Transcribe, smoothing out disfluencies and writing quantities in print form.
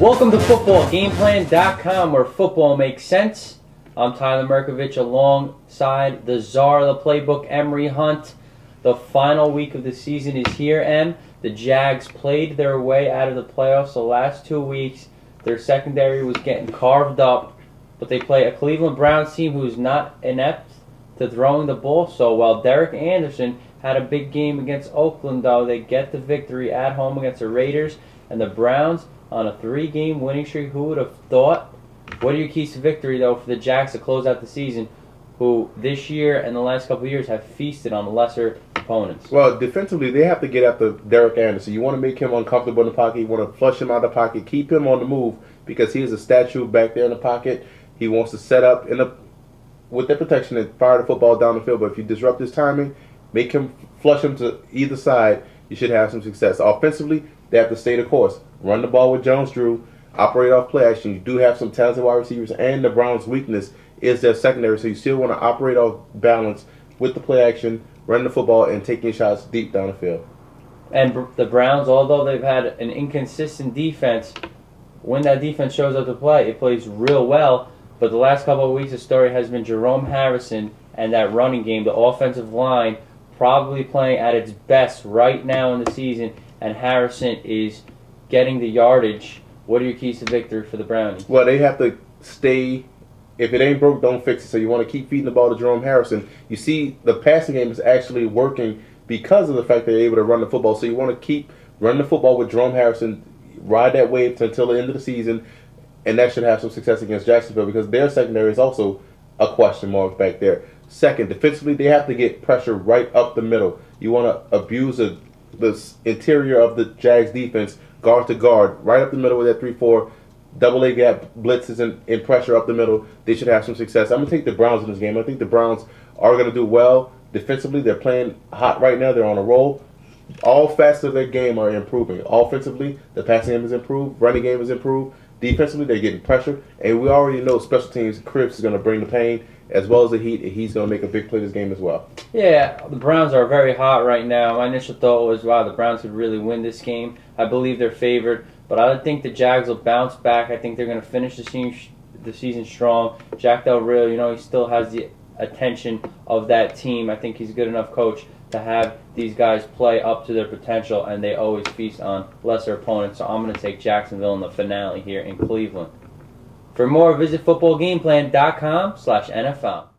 Welcome to footballgameplan.com, where football makes sense. I'm Tyler Merkovich alongside the czar of the playbook, Emery Hunt. The final week of the season is here, Em. The Jags played their way out of the playoffs the last 2 weeks. Their secondary was getting carved up, but they play a Cleveland Browns team who's not inept to throwing the ball. So while Derek Anderson had a big game against Oakland, though, they get the victory at home against the Raiders. And the Browns on a 3-game winning streak. Who would have thought? What are your keys to victory, though, for the Jags to close out the season, who this year and the last couple of years have feasted on lesser opponents? Well, defensively, they have to get after Derek Anderson. You want to make him uncomfortable in the pocket. You want to flush him out of the pocket, keep him on the move, because he is a statue back there in the pocket. He wants to set up with their protection and fire the football down the field. But if you disrupt his timing, make him flush him to either side, you should have some success. Offensively, they have to stay the course. Run the ball with Jones-Drew, operate off play action. You do have some talented wide receivers, and the Browns' weakness is their secondary, so you still want to operate off balance with the play action, run the football, and taking shots deep down the field. And the Browns, although they've had an inconsistent defense, when that defense shows up to play, it plays real well. But the last couple of weeks, the story has been Jerome Harrison and that running game, the offensive line, probably playing at its best right now in the season, and Harrison is getting the yardage. What are your keys to victory for the Brownies? Well, they have to stay. If it ain't broke, don't fix it. So you want to keep feeding the ball to Jerome Harrison. You see, the passing game is actually working because of the fact they're able to run the football. So you want to keep running the football with Jerome Harrison, ride that wave until the end of the season, and that should have some success against Jacksonville, because their secondary is also a question mark back there. Second, defensively, they have to get pressure right up the middle. You want to abuse the interior of the Jags defense, guard to guard, right up the middle with that 3-4, double A gap blitzes and pressure up the middle. They should have some success. I'm going to take the Browns in this game. I think the Browns are going to do well defensively. They're playing hot right now. They're on a roll. All facets of their game are improving. Offensively, the passing game is improved. Running game is improved. Defensively, they're getting pressure. And we already know special teams, Cripps is going to bring the pain as well as the heat. He's going to make a big play this game as well. Yeah, the Browns are very hot right now. My initial thought was, wow, the Browns could really win this game. I believe they're favored, but I think the Jags will bounce back. I think they're going to finish the season strong. Jack Del Rio, he still has the attention of that team. I think he's a good enough coach to have these guys play up to their potential, and they always feast on lesser opponents. So I'm going to take Jacksonville in the finale here in Cleveland. For more, visit footballgameplan.com/NFL.